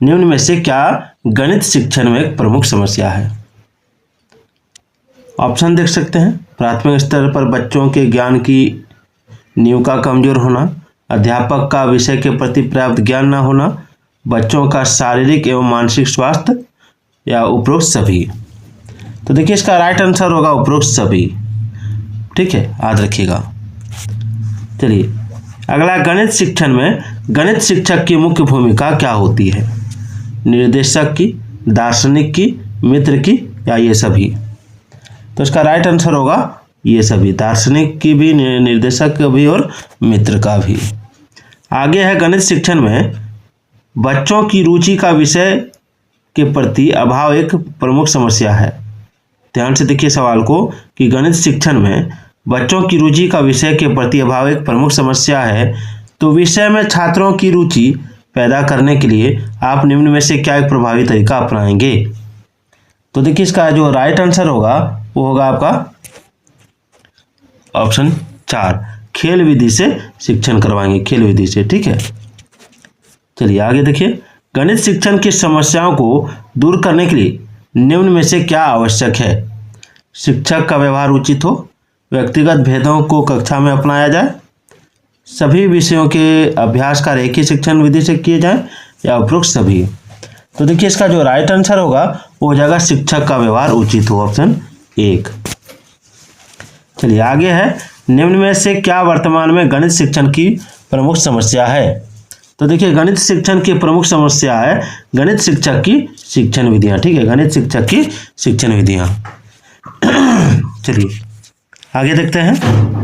निम्न में से क्या गणित शिक्षण में एक प्रमुख समस्या है? ऑप्शन देख सकते हैं। प्राथमिक स्तर पर बच्चों के ज्ञान की नींव का कमजोर होना, अध्यापक का विषय के प्रति पर्याप्त ज्ञान न होना, बच्चों का शारीरिक एवं मानसिक स्वास्थ्य, या उपरोक्त सभी। तो देखिए इसका राइट आंसर होगा उपरोक्त सभी। ठीक है, याद रखिएगा। चलिए अगला, गणित शिक्षण में गणित शिक्षक की मुख्य भूमिका क्या होती है? निर्देशक की, दार्शनिक की, मित्र की, या ये सभी? तो इसका राइट आंसर होगा ये सभी, दार्शनिक की भी, निर्देशक का भी और मित्र का भी। आगे है, गणित शिक्षण में बच्चों की रुचि का विषय के प्रति अभाव एक प्रमुख समस्या है। ध्यान से देखिए सवाल को कि गणित शिक्षण में बच्चों की रुचि का विषय के प्रति अभाव एक प्रमुख समस्या है, तो विषय में छात्रों की रुचि पैदा करने के लिए आप निम्न में से क्या एक प्रभावी तरीका अपनाएंगे? तो देखिए इसका जो राइट आंसर होगा वो होगा आपका ऑप्शन 4, खेल विधि से शिक्षण करवाएंगे, खेल विधि से। ठीक है, चलिए आगे देखिए, गणित शिक्षण की समस्याओं को दूर करने के लिए निम्न में से क्या आवश्यक है? शिक्षक का व्यवहार उचित हो, व्यक्तिगत भेदों को कक्षा में अपनाया जाए, सभी विषयों के अभ्यास कार्य एक ही शिक्षण विधि से किए जाएं, या उपरोक्त सभी। तो देखिए इसका जो राइट आंसर होगा वो हो जाएगा शिक्षक का व्यवहार उचित हो, ऑप्शन 1। चलिए आगे है, निम्न में से क्या वर्तमान में गणित शिक्षण की प्रमुख समस्या है? तो देखिए गणित शिक्षण की प्रमुख समस्या है गणित शिक्षक की शिक्षण विधियां। ठीक है, गणित शिक्षक की शिक्षण विधियां। चलिए आगे देखते हैं।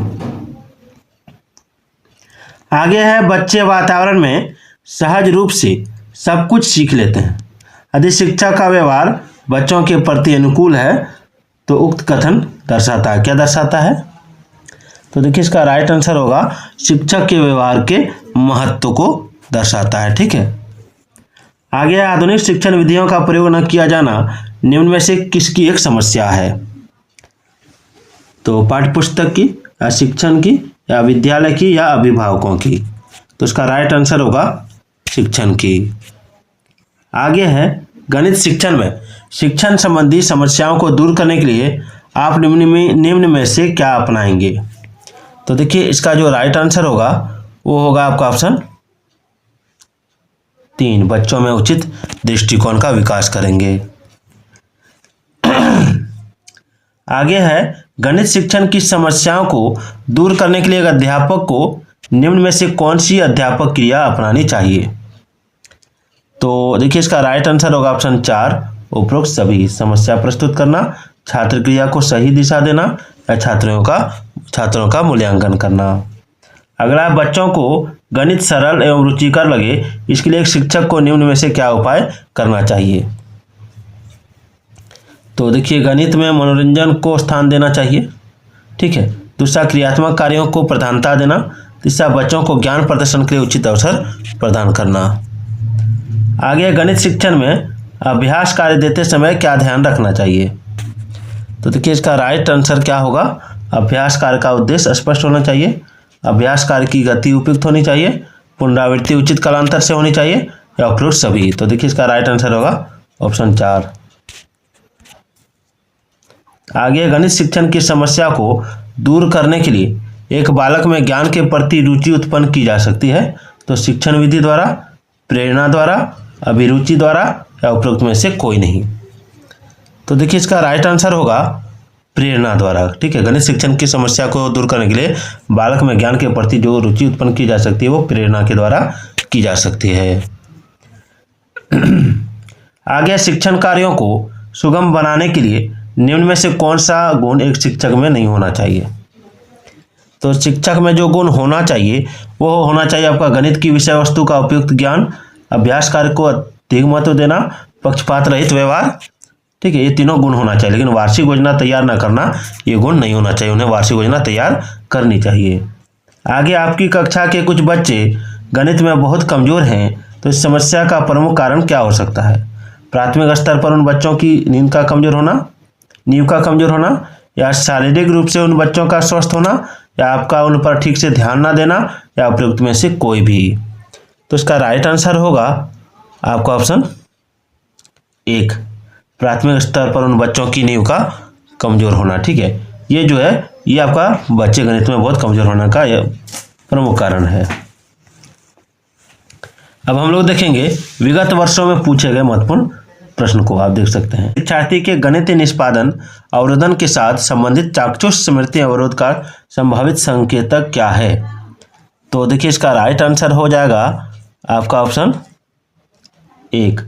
आगे है, बच्चे वातावरण में सहज रूप से सब कुछ सीख लेते हैं। यदि शिक्षक का व्यवहार बच्चों के प्रति अनुकूल है तो उक्त कथन दर्शाता है, क्या दर्शाता है? तो देखिए इसका राइट आंसर होगा शिक्षक के व्यवहार के महत्व को दर्शाता है। ठीक है, आगे आधुनिक शिक्षण विधियों का प्रयोग न किया जाना निम्न में से किसकी एक समस्या है? तो पाठ्य पुस्तक की, या शिक्षण की, या विद्यालय की, या अभिभावकों की? तो इसका राइट आंसर होगा शिक्षण की। आगे है, गणित शिक्षण में शिक्षण संबंधी समस्याओं को दूर करने के लिए आप निम्न में से क्या अपनाएंगे? तो देखिए इसका जो राइट आंसर होगा वो होगा आपका ऑप्शन 3, बच्चों में उचित दृष्टिकोण का विकास करेंगे। आगे है, गणित शिक्षण की समस्याओं को दूर करने के लिए अध्यापक को निम्न में से कौन सी अध्यापक क्रिया अपनानी चाहिए? तो देखिए इसका राइट आंसर होगा ऑप्शन 4, उपरोक्त सभी। समस्या प्रस्तुत करना, छात्र क्रिया को सही दिशा देना, या छात्रों का मूल्यांकन करना। अगला, बच्चों को गणित सरल एवं रुचिकर लगे इसके लिए एक शिक्षक को निम्न में से क्या उपाय करना चाहिए? तो देखिए गणित में मनोरंजन को स्थान देना चाहिए। ठीक है, दूसरा क्रियात्मक कार्यों को प्रधानता देना, तीसरा बच्चों को ज्ञान प्रदर्शन के लिए उचित अवसर प्रदान करना। आगे, गणित शिक्षण में अभ्यास कार्य देते समय क्या ध्यान रखना चाहिए? तो देखिए इसका राइट आंसर क्या होगा? अभ्यास कार्य का उद्देश्य स्पष्ट होना चाहिए, अभ्यास कार्य की गति उपयुक्त होनी चाहिए, पुनरावृत्ति उचित कालांतर से होनी चाहिए, या उपरोक्त सभी। तो देखिए इसका राइट आंसर होगा ऑप्शन 4। आगे, गणित शिक्षण की समस्या को दूर करने के लिए एक बालक में ज्ञान के प्रति रुचि उत्पन्न की जा सकती है। तो शिक्षण विधि द्वारा, प्रेरणा द्वारा, अभिरुचि द्वारा, या उपरोक्त में से कोई नहीं। तो देखिए इसका राइट आंसर होगा प्रेरणा द्वारा। ठीक है, गणित शिक्षण की समस्या को दूर करने के लिए बालक में ज्ञान के प्रति जो रुचि उत्पन्न की जा सकती है वो प्रेरणा के द्वारा की जा सकती है। आगे, शिक्षण कार्यों को सुगम बनाने के लिए निम्न में से कौन सा गुण एक शिक्षक में नहीं होना चाहिए? तो शिक्षक में जो गुण होना चाहिए वो होना चाहिए आपका गणित की विषय वस्तु का उपयुक्त ज्ञान, अभ्यास कार्य को अधिक महत्व देना, पक्षपात रहित व्यवहार। ठीक है, ये तीनों गुण होना चाहिए, लेकिन वार्षिक योजना तैयार ना करना ये गुण नहीं होना चाहिए, उन्हें वार्षिक योजना तैयार करनी चाहिए। आगे, आपकी कक्षा के कुछ बच्चे गणित में बहुत कमजोर हैं, तो इस समस्या का प्रमुख कारण क्या हो सकता है? प्राथमिक स्तर पर उन बच्चों की नींव का कमजोर होना, या शारीरिक रूप से उन बच्चों का स्वस्थ होना, या आपका उन पर ठीक से ध्यान ना देना, या उपयुक्त में से कोई भी। तो इसका राइट आंसर होगा आपका ऑप्शन 1, प्राथमिक स्तर पर उन बच्चों की नींव का कमजोर होना। ठीक है, ये जो है ये आपका बच्चे गणित में बहुत कमजोर होने का यह प्रमुख कारण है। अब हम लोग देखेंगे विगत वर्षों में पूछे गए महत्वपूर्ण प्रश्न को। आप देख सकते हैं, शिक्षार्थी के गणितीय निष्पादन अवरोधन के साथ संबंधित चाक्षुष स्मृति अवरोध का संभावित संकेतक क्या है? तो देखिए इसका राइट आंसर हो जाएगा आपका ऑप्शन 1,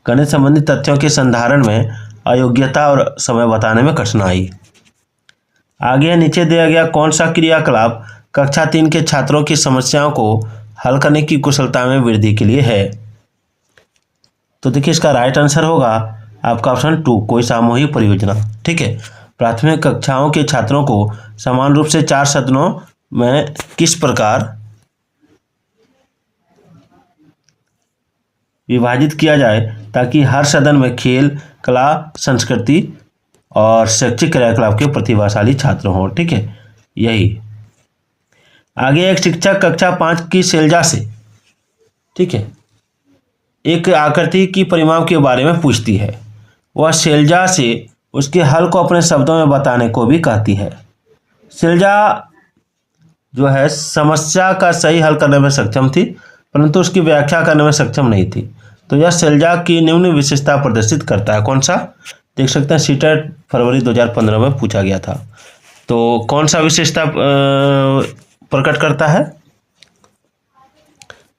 गणित संबंधी तथ्यों के संधारण में अयोग्यता और समय बताने में कठिनाई। आगे नीचे दिया गया कौन सा क्रियाकलाप कक्षा 3 के छात्रों की समस्याओं को हल करने की कुशलता में वृद्धि के लिए है? तो देखिए इसका राइट आंसर होगा आपका ऑप्शन 2, कोई सामूहिक परियोजना। ठीक है, प्राथमिक कक्षाओं के छात्रों को समान रूप से 4 सदनों में किस प्रकार विभाजित किया जाए ताकि हर सदन में खेल, कला, संस्कृति और शैक्षिक क्रियाकलाप के प्रतिभाशाली छात्र हों। ठीक है, यही। आगे एक शिक्षक कक्षा 5 की शैलजा से, ठीक है, एक आकृति की परिमाप के बारे में पूछती है। वह शैलजा से उसके हल को अपने शब्दों में बताने को भी कहती है। शैलजा जो है समस्या का सही हल करने में सक्षम थी, परंतु उसकी व्याख्या करने में सक्षम नहीं थी। तो यह शैलजा की निम्न विशेषता प्रदर्शित करता है। कौन सा? देख सकते हैं, सीटेट फरवरी 2015 में पूछा गया था। तो कौन सा विशेषता प्रकट करता है?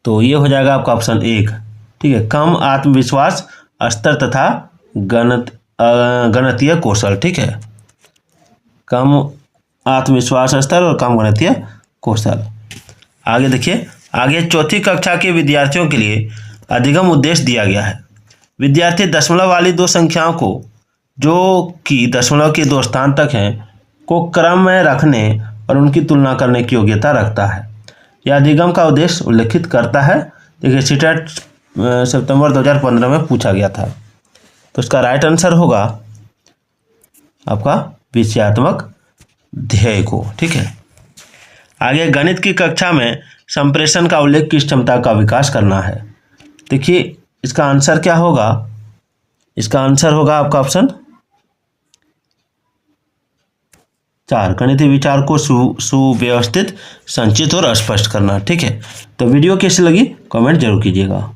तो ये हो जाएगा आपका ऑप्शन 1। ठीक है, कम आत्मविश्वास स्तर तथा गणितीय कौशल। ठीक है, कम आत्मविश्वास स्तर और कम गणितीय कौशल। आगे देखिए, आगे चौथी कक्षा के विद्यार्थियों के लिए अधिगम उद्देश्य दिया गया है। विद्यार्थी दशमलव वाली दो संख्याओं को, जो कि दशमलव के 2 स्थान तक हैं, को क्रम में रखने और उनकी तुलना करने की योग्यता रखता है। यह अधिगम का उद्देश्य उल्लेखित करता है। देखिए सीटेट सितंबर 2015 में पूछा गया था। तो इसका राइट आंसर होगा आपका विषयात्मक ध्येय को। ठीक है, आगे गणित की कक्षा में संप्रेषण का उल्लेख किस क्षमता का विकास करना है? देखिए इसका आंसर क्या होगा? इसका आंसर होगा आपका ऑप्शन 4, गणितीय विचार को सुव्यवस्थित, संचित और स्पष्ट करना। ठीक है, तो वीडियो कैसी लगी कमेंट जरूर कीजिएगा।